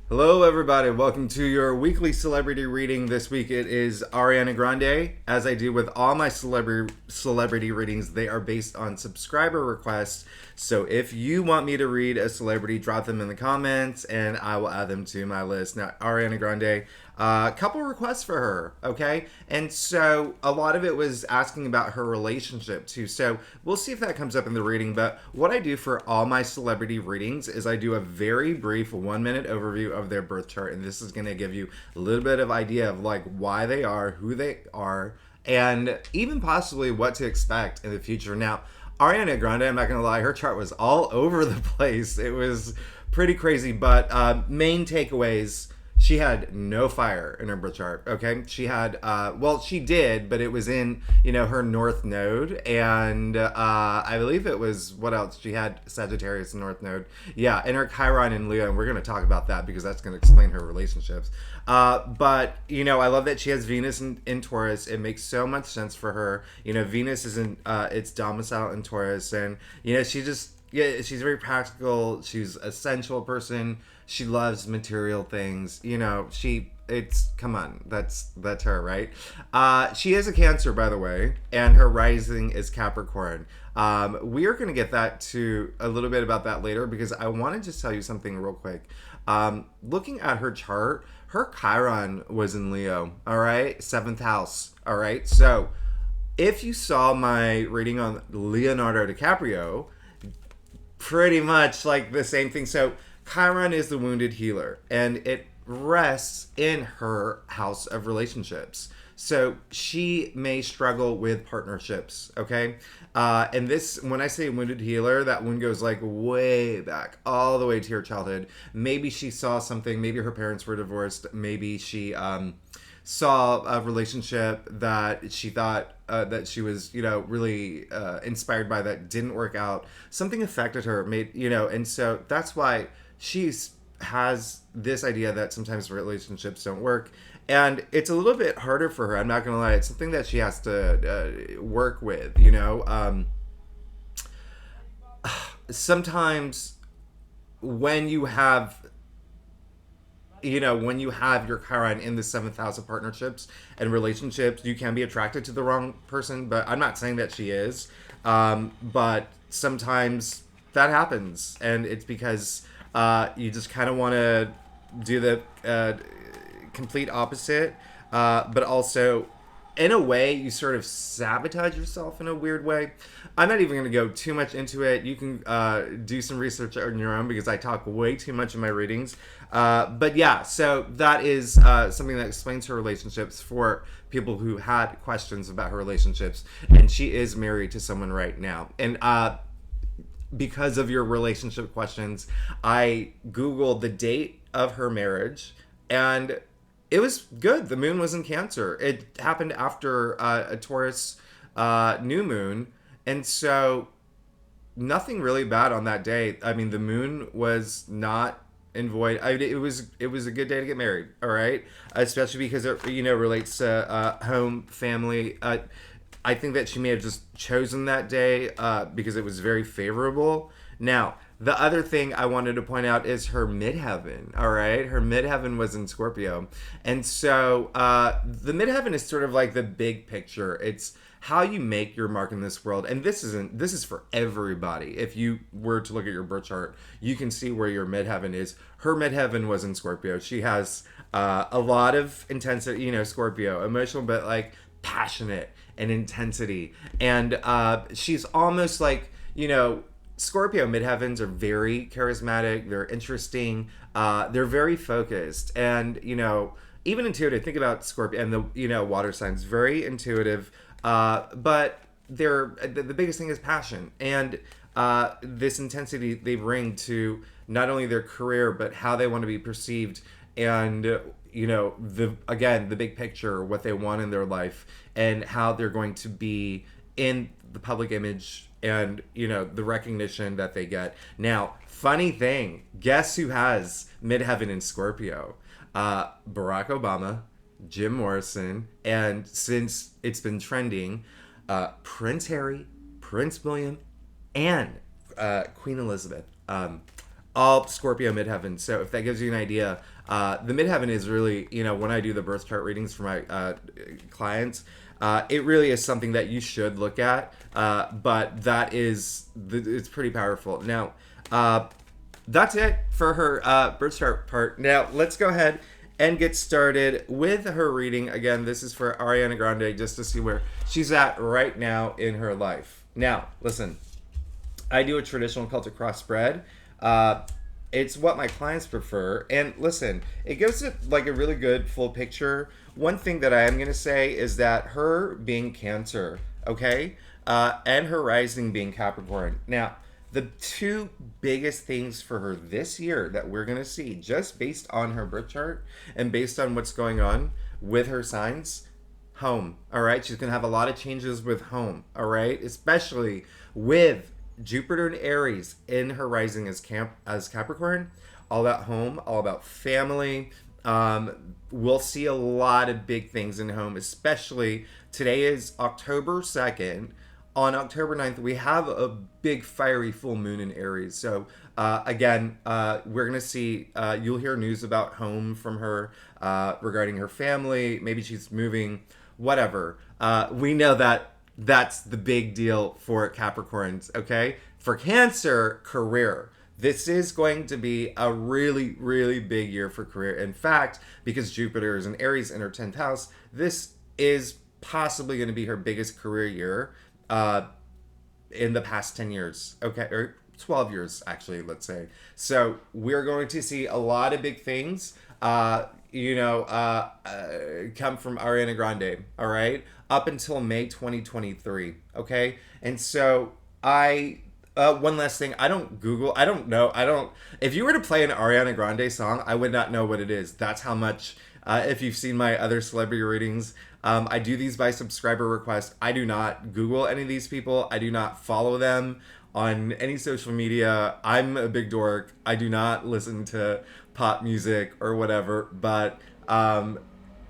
Hello, everybody. Welcome to your weekly celebrity reading. This week it is Ariana Grande. As I do with all my celebrity readings, they are based on subscriber requests. So if you want me to read a celebrity, drop them in the comments, and I will add them to my list. Now, Ariana Grande, a couple requests for her, okay? And so a lot of it was asking about her relationship too. So we'll see if that comes up in the reading. But what I do for all my celebrity readings is I do a very brief 1 minute overview of their birth chart. And this is going to give you a little bit of idea of like why they are, who they are, and even possibly what to expect in the future. Now, Ariana Grande, I'm not going to lie, her chart was all over the place. It was pretty crazy. But main takeaways, she had no fire in her birth chart. Okay, she had well, she did, but it was in her north node, and I believe it was what else? She had Sagittarius north node, yeah, and her Chiron in Leo, and we're going to talk about that because that's going to explain her relationships. But I love that she has Venus in Taurus. It makes so much sense for her. Venus is in its domicile in Taurus, and she just she's very practical. She's a sensual person. She loves material things. It's come on, that's her, right? She is a Cancer, by the way, and her rising is Capricorn. We are going to get that to a little bit about that later because I want to just tell you something real quick. Looking at her chart, her Chiron was in Leo. All right, seventh house. All right, so if you saw my reading on Leonardo DiCaprio, pretty much like the same thing. So Chiron is the wounded healer, and it rests in her house of relationships. So she may struggle with partnerships, okay? And this, when I say wounded healer, that wound goes like way back, all the way to her childhood. Maybe she saw something, maybe her parents were divorced, maybe she saw a relationship that she thought that she was, really inspired by that didn't work out. Something affected her, and so that's why she's has this idea that sometimes relationships don't work, and it's a little bit harder for her. I'm not gonna lie; it's something that she has to work with. Sometimes when you have your Chiron in the seventh house of partnerships and relationships, you can be attracted to the wrong person. But I'm not saying that she is. But sometimes that happens, and it's because you just kind of want to do the complete opposite. But also, in a way, you sort of sabotage yourself in a weird way. I'm not even going to go too much into it. You can do some research on your own because I talk way too much in my readings. But yeah, so that is something that explains her relationships for people who had questions about her relationships. And she is married to someone right now. And because of your relationship questions, I Googled the date of her marriage, and it was good. The moon was in Cancer. It happened after a Taurus new moon, and so nothing really bad on that day. I mean, the moon was not in void. It was a good day to get married. All right, especially because it relates to home, family. I think that she may have just chosen that day because it was very favorable. Now, the other thing I wanted to point out is her midheaven. All right, her midheaven was in Scorpio, and so the midheaven is sort of like the big picture. It's how you make your mark in this world, and this is for everybody. If you were to look at your birth chart, you can see where your midheaven is. Her midheaven was in Scorpio. She has a lot of intensity, Scorpio, emotional, but like passionate and intensity, and she's almost like Scorpio midheavens are very charismatic. They're interesting. They're very focused, and even intuitive. Think about Scorpio and the water signs. Very intuitive, but they're the biggest thing is passion and this intensity they bring to not only their career but how they want to be perceived, and the big picture, what they want in their life, and how they're going to be in the public image, and the recognition that they get. Now, funny thing, guess who has midheaven in Scorpio? Barack Obama, Jim Morrison, and since it's been trending, Prince Harry, Prince William, and Queen Elizabeth. all Scorpio midheaven. So if that gives you an idea, the midheaven is really, when I do the birth chart readings for my clients, it really is something that you should look at. But it's pretty powerful. Now, that's it for her birth chart part. Now, let's go ahead and get started with her reading. Again, this is for Ariana Grande, just to see where she's at right now in her life. Now, listen, I do a traditional Celtic cross spread. It's what my clients prefer. And listen, it gives it like a really good full picture. One thing that I am going to say is that her being Cancer, okay, and her rising being Capricorn. Now, the two biggest things for her this year that we're going to see, just based on her birth chart and based on what's going on with her signs, home, all right? She's going to have a lot of changes with home, all right? Especially with Jupiter and Aries in her rising as Capricorn, all about home, all about family. We'll see a lot of big things in home, especially today is October 2nd. On October 9th, we have a big fiery full moon in Aries. So again, we're going to see, you'll hear news about home from her regarding her family. Maybe she's moving, whatever. We know that that's the big deal for Capricorns, okay? For Cancer, career. This is going to be a really, really big year for career. In fact, because Jupiter is in Aries in her 10th house, this is possibly going to be her biggest career year in the past 10 years, okay? Or 12 years, actually, let's say. So we're going to see a lot of big things, come from Ariana Grande, all right? Up until May 2023, okay? And so one last thing, I don't know, if you were to play an Ariana Grande song, I would not know what it is. That's how much, if you've seen my other celebrity readings, I do these by subscriber request. I do not Google any of these people. I do not follow them on any social media. I'm a big dork. I do not listen to pop music or whatever, but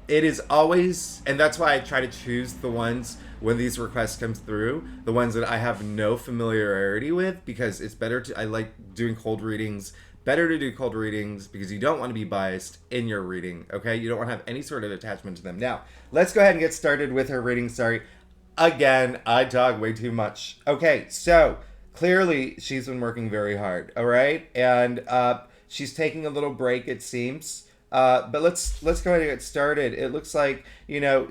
it is always, and that's why I try to choose the ones when these requests come through, the ones that I have no familiarity with, because it's better to, I like doing cold readings, better to do cold readings because you don't want to be biased in your reading, okay? You don't want to have any sort of attachment to them. Now, let's go ahead and get started with her reading. Sorry. Again, I talk way too much. Okay, so clearly she's been working very hard, all right? And she's taking a little break, it seems. But let's go ahead and get started. It looks like,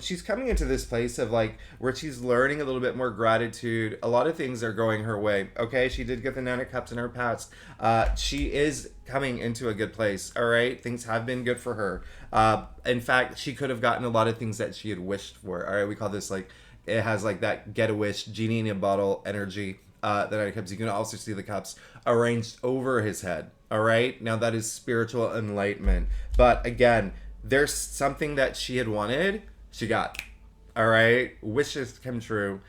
she's coming into this place of like where she's learning a little bit more gratitude. A lot of things are going her way. Okay. She did get the Nine of Cups in her past. She is coming into a good place. All right. Things have been good for her. In fact, she could have gotten a lot of things that she had wished for. All right. We call this like, it has like that get a wish, genie in a bottle energy. The Nine of Cups. You can also see the cups arranged over his head. All right. Now that is spiritual enlightenment. But again, there's something that she had wanted, she got. All right. Wishes come true.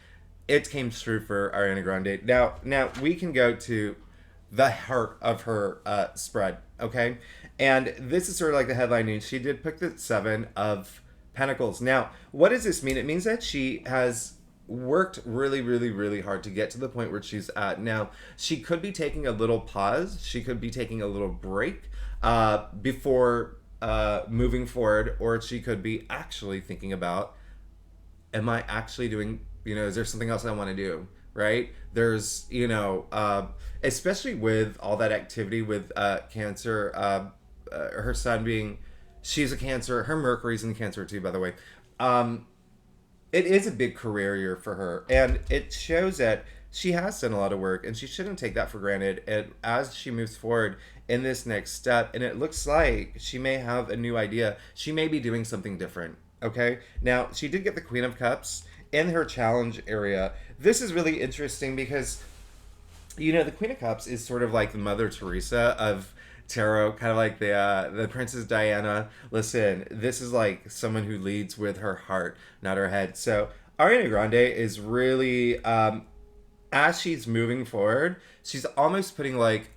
It came true for Ariana Grande. Now we can go to the heart of her spread. Okay. And this is sort of like the headline news. She did pick the Seven of Pentacles. Now, what does this mean? It means that she has worked really, really, really hard to get to the point where she's at now. She could be taking a little pause. She could be taking a little break before moving forward, or she could be actually thinking about, am I actually doing, is there something else I want to do, right? There's, especially with all that activity with Cancer, her sun being, she's a Cancer, her Mercury's in Cancer too, by the way. It is a big career year for her, and it shows that she has done a lot of work, and she shouldn't take that for granted. And as she moves forward in this next step, and it looks like she may have a new idea, she may be doing something different, okay? Now, she did get the Queen of Cups in her challenge area. This is really interesting because, the Queen of Cups is sort of like the Mother Teresa of tarot, kind of like the Princess Diana. Listen, this is like someone who leads with her heart, not her head. So Ariana Grande is really, as she's moving forward, she's almost putting like,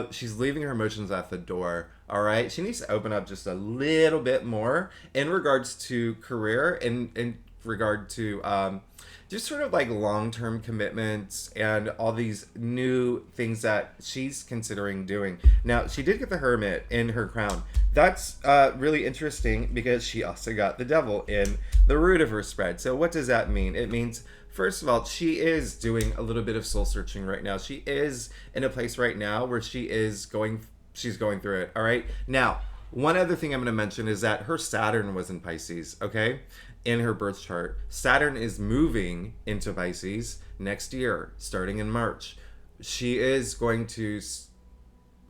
she's leaving her emotions at the door. All right, she needs to open up just a little bit more in regards to career and regard to just sort of like long-term commitments and all these new things that she's considering doing. Now, she did get the Hermit in her crown. That's really interesting because she also got the Devil in the root of her spread. So what does that mean? It means, first of all, she is doing a little bit of soul searching right now. She is in a place right now where she's going through it. All right. Now, one other thing I'm going to mention is that her Saturn was in Pisces, okay? In her birth chart. Saturn is moving into Pisces next year, starting in March. She is going to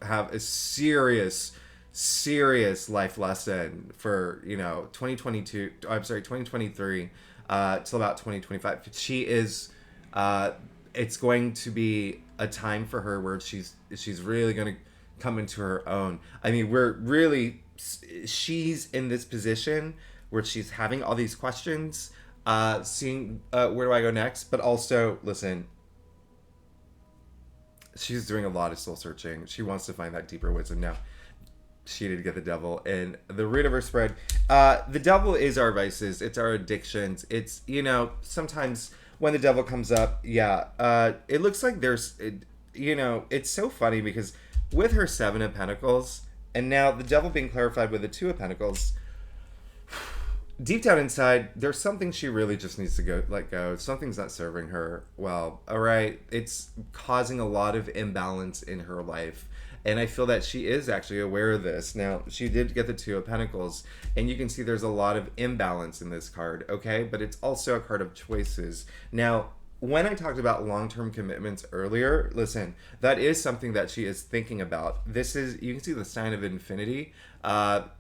have a serious life lesson for, 2023 till about 2025. She is, it's going to be a time for her where she's really going to come into her own. I mean, she's in this position where she's having all these questions, seeing where do I go next, but also, listen, she's doing a lot of soul searching. She wants to find that deeper wisdom. Now, she did get the Devil in the root of her spread. The Devil is our vices. It's our addictions. It's, sometimes when the Devil comes up, it looks like it's so funny because with her Seven of Pentacles, and now the Devil being clarified with the Two of Pentacles, deep down inside, there's something she really just needs to let go. Something's not serving her well. All right. It's causing a lot of imbalance in her life. And I feel that she is actually aware of this. Now, she did get the Two of Pentacles, and you can see there's a lot of imbalance in this card, okay? But it's also a card of choices. Now, when I talked about long-term commitments earlier, listen, that is something that she is thinking about. This is, you can see the sign of infinity, binding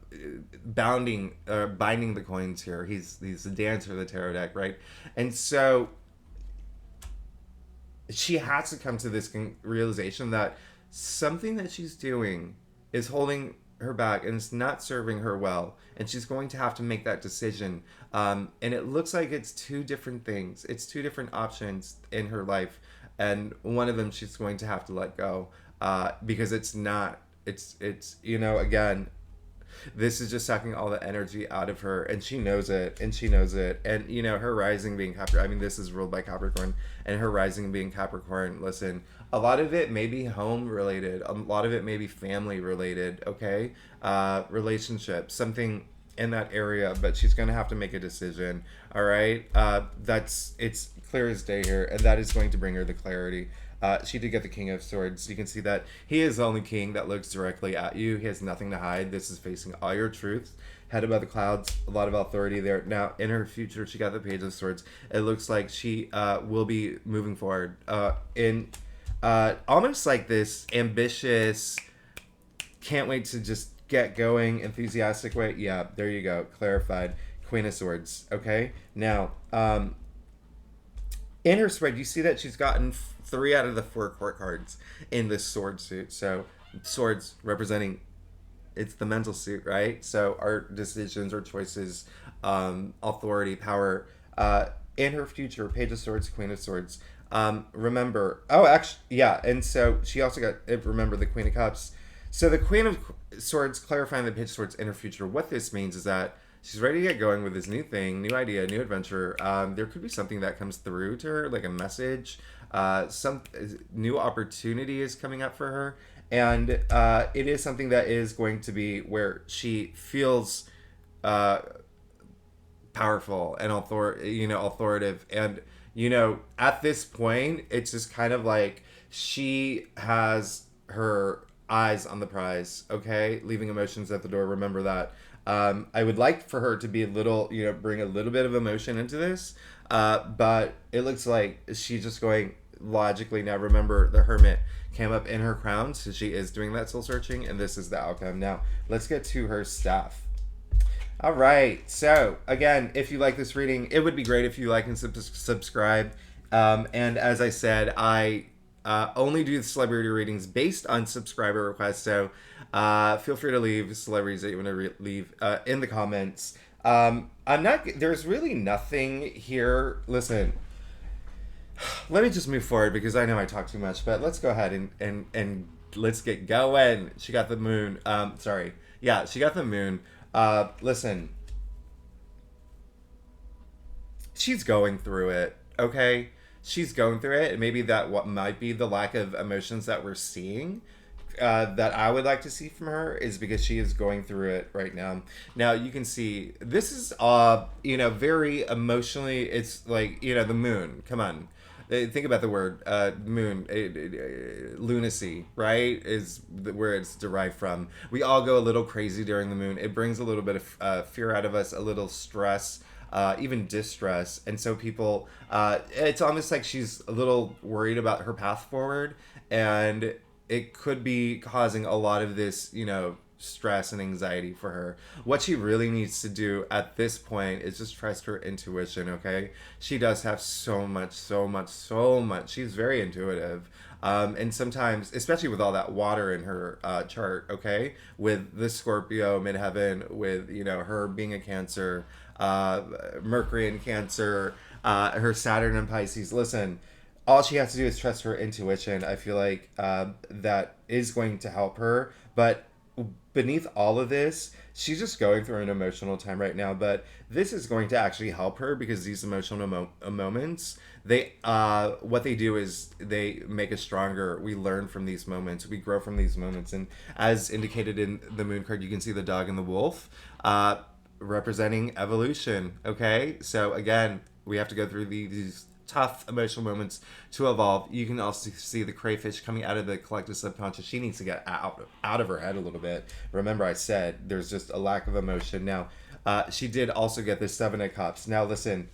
the coins here. He's the dancer of the tarot deck, right? And so she has to come to this realization that something that she's doing is holding her back and it's not serving her well, and she's going to have to make that decision. And it looks like it's two different things. It's two different options in her life, and one of them she's going to have to let go because it's again, this is just sucking all the energy out of her, and she knows it. And her rising being Capricorn, I mean, this is ruled by Capricorn, and her rising being Capricorn, listen, a lot of it may be home related, a lot of it may be family related, okay? Relationships, something in that area, but she's going to have to make a decision, all right? It's clear as day here, and that is going to bring her the clarity. She did get the King of Swords. You can see that he is the only king that looks directly at you. He has nothing to hide. This is facing all your truths. Head above the clouds, a lot of authority there. Now, in her future, she got the Page of Swords. It looks like she will be moving forward in almost like this ambitious, can't wait to just get going, enthusiastic way. Yeah, there you go. Clarified. Queen of Swords. Okay? Now, in her spread, you see that she's gotten 3 out of the 4 court cards in this sword suit. So, swords representing, it's the mental suit, right? So, our decisions, our choices, authority, power. In her future, Page of Swords, Queen of Swords. Remember, and so she also got, remember, the Queen of Cups. So the Queen of Swords clarifying the Page of Swords in her future. What this means is that she's ready to get going with this new thing, new idea, new adventure. There could be something that comes through to her, like a message. Some new opportunity is coming up for her. And it is something that is going to be where she feels powerful and authoritative. And, at this point, it's just kind of like she has her eyes on the prize, okay? Leaving emotions at the door. Remember that. I would like for her to be a little, bring a little bit of emotion into this. But it looks like she's just going logically. Now, remember, the Hermit came up in her crown, so she is doing that soul searching, and this is the outcome. Now, let's get to her staff. All right. So, again, if you like this reading, it would be great if you like and subscribe. And as I said, I only do the celebrity readings based on subscriber requests. So, feel free to leave celebrities that you want to leave in the comments. There's really nothing here. Listen, let me just move forward because I know I talk too much, but let's go ahead and let's get going. She got the moon. She got the moon. Listen, she's going through it, okay? She's going through it, and maybe that what might be the lack of emotions that we're seeing, that I would like to see from her, is because she is going through it right now. Now you can see this is very emotionally. It's like, the moon. Come on, think about the word moon. Lunacy, right, is where it's derived from. We all go a little crazy during the moon. It brings a little bit of fear out of us, a little stress. Even distress, and so people, it's almost like she's a little worried about her path forward, and it could be causing a lot of this, stress and anxiety for her. What she really needs to do at this point is just trust her intuition, okay? She does have so much, so much, so much. She's very intuitive. And sometimes, especially with all that water in her chart, okay? With the Scorpio midheaven, with, her being a Cancer, Mercury in Cancer, her Saturn in Pisces. Listen, all she has to do is trust her intuition. I feel like that is going to help her. But beneath all of this, she's just going through an emotional time right now. But this is going to actually help her, because these emotional moments, they what they do is they make us stronger. We learn from these moments. We grow from these moments. And as indicated in the moon card, you can see the dog and the wolf. Representing evolution, okay? So again, we have to go through these tough emotional moments to evolve. You can also see the crayfish coming out of the collective subconscious. She needs to get out of her head a little bit. Remember, I said there's just a lack of emotion. Now, she did also get the Seven of Cups. Now, listen,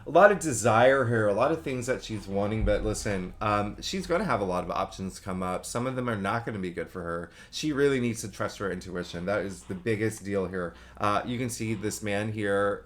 a lot of desire here, a lot of things that she's wanting, but listen, she's going to have a lot of options come up. Some of them are not going to be good for her. She really needs to trust her intuition. That is the biggest deal here. You can see this man here,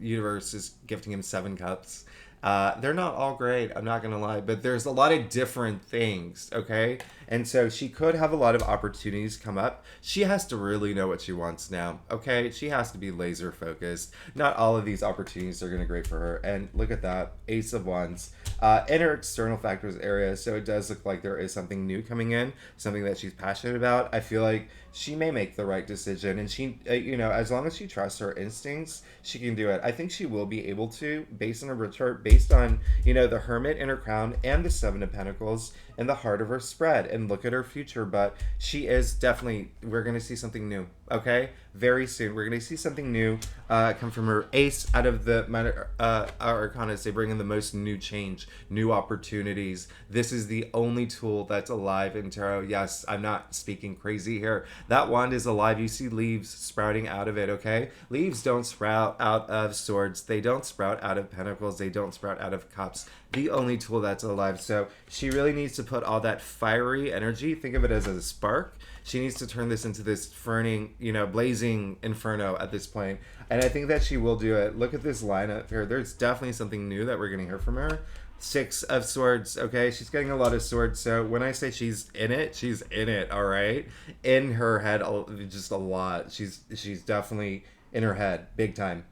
universe is gifting him 7 cups. They're not all great, I'm not going to lie, but there's a lot of different things, okay? And so she could have a lot of opportunities come up. She has to really know what she wants now, okay? She has to be laser focused. Not all of these opportunities are going to be great for her. And look at that, Ace of Wands. In her external factors area, so it does look like there is something new coming in, something that she's passionate about. I feel like she may make the right decision, and she, as long as she trusts her instincts, she can do it. I think she will be able to, based on her birth chart, based on, the Hermit in her crown and the Seven of Pentacles in the heart of her spread, and look at her future. But she is definitely, we're going to see something new, okay? Very soon. We're going to see something new come from her. Ace out of the Arcanas, they bring in the most new change, new opportunities. This is the only tool that's alive in tarot. Yes, I'm not speaking crazy here. That wand is alive. You see leaves sprouting out of it, okay? Leaves don't sprout out of swords. They don't sprout out of pentacles. They don't sprout out of cups. The only tool that's alive. So she really needs to put all that fiery energy, think of it as a spark. She needs to turn this into this blazing inferno at this point. And I think that she will do it. Look at this lineup here. There's definitely something new that we're going to hear from her. 6 of Swords, okay? She's getting a lot of swords. So when I say she's in it, all right? In her head, just a lot. She's definitely in her head, big time.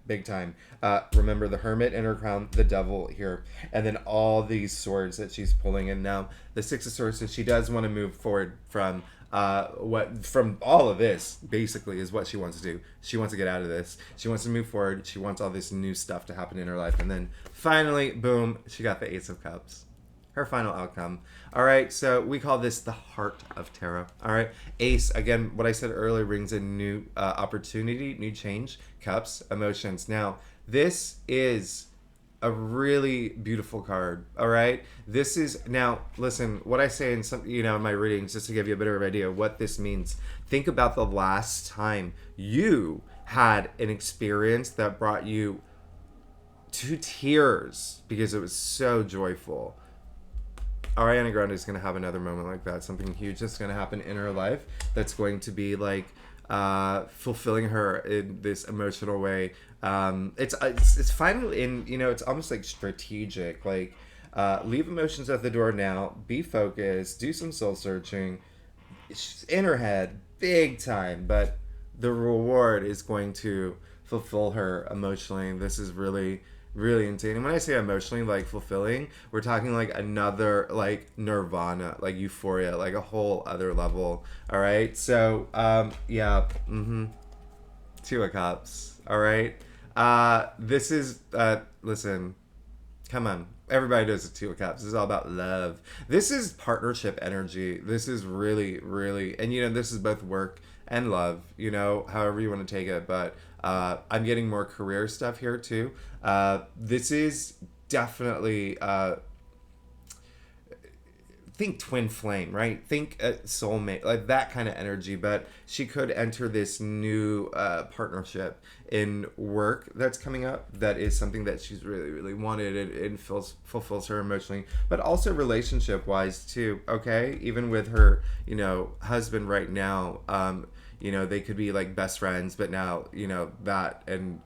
Remember the Hermit in her crown, the Devil here, and then all these swords that she's pulling in now. The 6 of Swords, so she does want to move forward from all of this, basically, is what she wants to do. She wants to get out of this. She wants to move forward. She wants all this new stuff to happen in her life. And then finally, boom, she got the Ace of Cups. Her final outcome. All right, so we call this the heart of tarot. All right, Ace, again, what I said earlier, brings a new opportunity, new change, cups, emotions. Now, this is a really beautiful card. All right, this is, now listen, what I say in some, in my readings, just to give you a bit of an idea of what this means. Think about the last time you had an experience that brought you to tears because it was so joyful. Ariana Grande is going to have another moment like that. Something huge that's going to happen in her life that's going to be like fulfilling her in this emotional way. It's finally in, it's almost like strategic. Like, leave emotions at the door now. Be focused. Do some soul searching. She's in her head, big time. But the reward is going to fulfill her emotionally. This is really insane. And when I say emotionally, like, fulfilling, we're talking like another, like, nirvana, like euphoria, like a whole other level. All right, so 2 of Cups. All right, This is listen. Come on. Everybody knows the Two of Cups. This is all about love. This is partnership energy. This is really, really, and this is both work and love, however you want to take it. But I'm getting more career stuff here too. This is definitely, think twin flame, right? Think soulmate, like that kind of energy. But she could enter this new partnership in work that's coming up. That is something that she's really, really wanted, and fulfills her emotionally, but also relationship wise too. Okay, even with her, husband right now, they could be like best friends, but now that and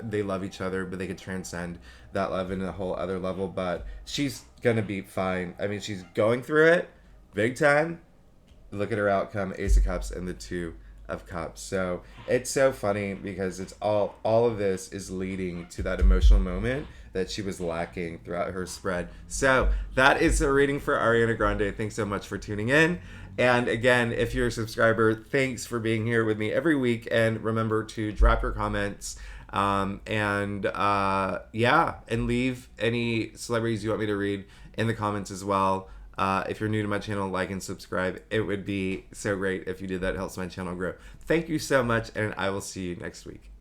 they love each other, but they could transcend that love in a whole other level. But she's gonna be fine. I mean, she's going through it big time. Look at her outcome: Ace of Cups and the Two of Cups. So it's so funny because it's all of this is leading to that emotional moment that she was lacking throughout her spread. So that is a reading for Ariana Grande. Thanks so much for tuning in. And again, if you're a subscriber, thanks for being here with me every week. And remember to drop your comments. And leave any celebrities you want me to read in the comments as well. If you're new to my channel, like and subscribe. It would be so great if you did that. It helps my channel grow. Thank you so much, and I will see you next week.